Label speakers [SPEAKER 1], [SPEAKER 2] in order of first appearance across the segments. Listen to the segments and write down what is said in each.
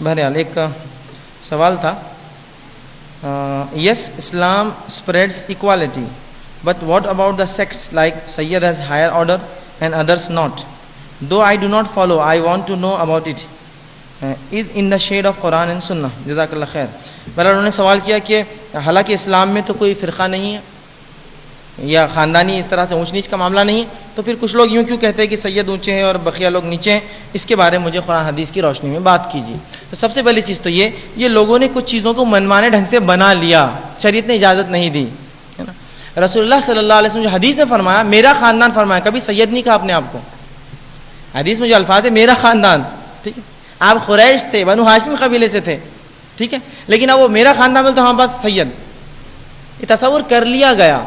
[SPEAKER 1] بہرحال ایک سوال تھا. Yes, Islam spreads equality, but what about the sects like Sayyid has higher order and others not? Though I do not follow, I want to know about it. In the shade of Quran and Sunnah. جزاک اللہ خیر. بہرحال انہوں نے سوال کیا کہ حالانکہ اسلام میں تو کوئی فرقہ نہیں ہے یا خاندانی اس طرح سے اونچ نیچ کا معاملہ نہیں ہے، تو پھر کچھ لوگ یوں کیوں کہتے ہیں کہ سید اونچے ہیں اور بقیہ لوگ نیچے ہیں؟ اس کے بارے میں مجھے قرآن حدیث کی روشنی میں بات کیجیے. تو سب سے پہلی چیز تو یہ لوگوں نے کچھ چیزوں کو منمانے ڈھنگ سے بنا لیا، شریعت نے اجازت نہیں دی ہے نا. رسول اللہ صلی اللہ علیہ وسلم جو حدیث میں فرمایا میرا خاندان فرمایا، کبھی سید نہیں کہا اپنے آپ کو. حدیث میں جو الفاظ ہے میرا خاندان، ٹھیک ہے، آپ قریش تھے، بنو ہاشم قبیلے سے تھے، ٹھیک ہے، لیکن اب وہ میرا خاندان بولتے ہمارے پاس سید. یہ تصور کر لیا گیا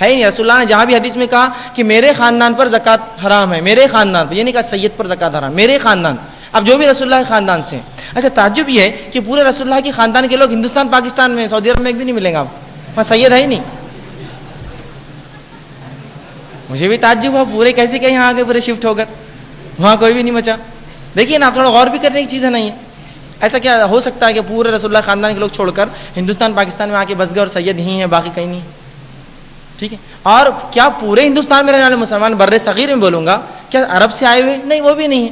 [SPEAKER 1] ہے نہیں. رسول اللہ نے جہاں بھی حدیث میں کہا کہ میرے خاندان پر زکوٰۃ حرام ہے، میرے خاندان پر، یہ نہیں کہا سید پر زکوٰۃ حرام، میرے خاندان. اب جو بھی رسول اللہ کے خاندان سے. اچھا تعجب یہ ہے کہ پورے رسول اللہ کے خاندان کے لوگ ہندوستان پاکستان میں سعودی عرب میں ایک بھی نہیں ملیں گا، آپ وہاں سید ہے ہی نہیں. مجھے بھی تعجب ہوا، پورے کیسے کہ یہاں آگے پورے شفٹ ہو کر وہاں کوئی بھی نہیں بچا. دیکھیے نا، آپ تھوڑا غور بھی کرنے کی چیزیں نہیں ہے. ایسا کیا ہو سکتا ہے کہ پورے رسول اللہ خاندان کے لوگ چھوڑ کر ہندوستان پاکستان میں آ کے بس گئے اور سید ہی ہیں، باقی کہیں نہیں، ٹھیک ہے. اور کیا پورے ہندوستان میں رہنے والے مسلمان بر صغیر میں بولوں گا کیا عرب سے آئے ہوئے؟ نہیں، وہ بھی نہیں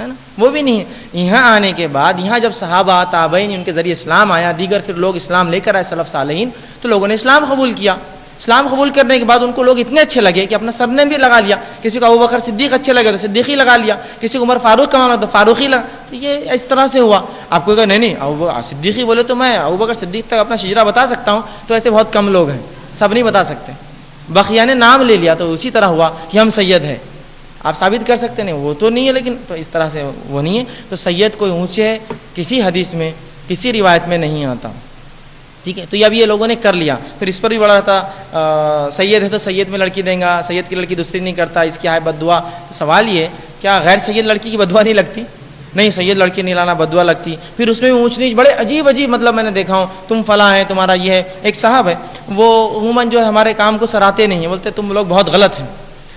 [SPEAKER 1] ہے نا، وہ بھی نہیں ہے. یہاں آنے کے بعد یہاں جب صحابہ تابعین ان کے ذریعے اسلام آیا، دیگر پھر لوگ اسلام لے کر آئے سلف صالحین، تو لوگوں نے اسلام قبول کیا. اسلام قبول کرنے کے بعد ان کو لوگ اتنے اچھے لگے کہ اپنا سرنیم بھی لگا لیا. کسی کو ابوبکر صدیق اچھے لگے تو صدیقی لگا لیا، کسی کو عمر فاروق کا معاملہ تو فاروقی لگا. تو یہ اس طرح سے ہوا. آپ کو کہا نہیں صدیقی بولے تو میں ابوبکر صدیق تک اپنا شجرہ بتا سکتا ہوں، تو ایسے بہت کم لوگ ہیں، سب نہیں بتا سکتے. بقیہ نے نام لے لیا تو اسی طرح ہوا کہ ہم سید ہیں. آپ ثابت کر سکتے نہیں وہ تو نہیں ہے، لیکن تو اس طرح سے وہ نہیں ہے. تو سید کوئی اونچے ہے کسی حدیث میں کسی روایت میں نہیں آتا، ٹھیک ہے. تو اب یہ لوگوں نے کر لیا. پھر اس پر بھی بڑا تھا سید ہے تو سید میں لڑکی دیں گا، سید کی لڑکی دوسری نہیں کرتا، اس کی ہے بد دعا. تو سوال یہ ہے کیا غیر سید لڑکی کی بد دعا نہیں لگتی؟ نہیں، سید لڑکی نہیں لانا بد دعا لگتی. پھر اس میں بھی اونچ نیچ بڑے عجیب مطلب میں نے دیکھا ہوں، تم فلاں ہے، تمہارا یہ ہے. ایک صاحب ہے وہ عموماً جو ہے ہمارے کام کو سراہتے نہیں ہیں، بولتے تم لوگ بہت غلط ہیں،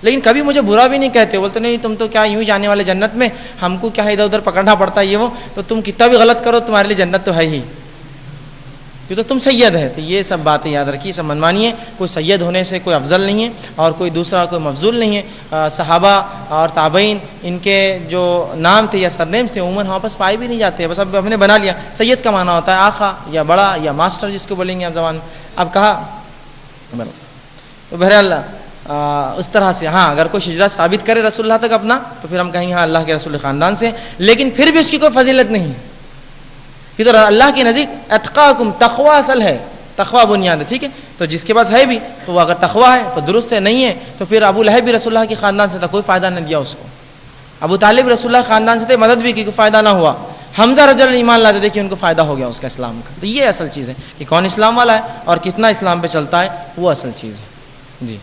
[SPEAKER 1] لیکن کبھی مجھے برا بھی نہیں کہتے. بولتے نہیں تم تو کیا یوں جانے والے جنت میں، ہم کو کیا ہے ادھر ادھر پکڑنا پڑتا ہے یہ وہ، تو تم کتنا بھی غلط کرو تمہارے لیے جنت تو ہے ہی، کیوں تو تم سید ہے. تو یہ سب باتیں یاد رکھیے، سب منوانی ہے. کوئی سید ہونے سے کوئی افضل نہیں ہے اور کوئی دوسرا کوئی مفضول نہیں ہے. صحابہ اور تابعین ان کے جو نام تھے یا سرنیمز تھے عموماً واپس پائے بھی نہیں جاتے، بس اب ہم نے بنا لیا. سید کا معنی ہوتا ہے آقا یا بڑا یا ماسٹر جس کو بولیں گے آپ زبان. اب کہا تو بہرحال اس طرح سے ہاں اگر کوئی شجرہ ثابت کرے رسول اللہ تک اپنا تو پھر ہم کہیں گے ہاں اللہ کے رسول خاندان سے، لیکن پھر بھی اس کی کوئی فضیلت نہیں ہے. یہ تو اللہ کے نزدیک اتقاکم تقوی اصل ہے، تقوی بنیاد ہے، ٹھیک ہے. تو جس کے پاس ہے بھی تو وہ اگر تقوی ہے تو درست ہے، نہیں ہے تو پھر ابو لہب بھی رسول اللہ کے خاندان سے تھا، کوئی فائدہ نہ دیا اس کو. ابو طالب رسول اللہ خاندان سے تھے، مدد بھی کی، کوئی فائدہ نہ ہوا. حمزہ رضی اللہ عنہ ایمان لاتے، دیکھیے ان کو فائدہ ہو گیا اس کا اسلام کا. تو یہ اصل چیز ہے کہ کون اسلام والا ہے اور کتنا اسلام پہ چلتا ہے، وہ اصل چیز ہے. جی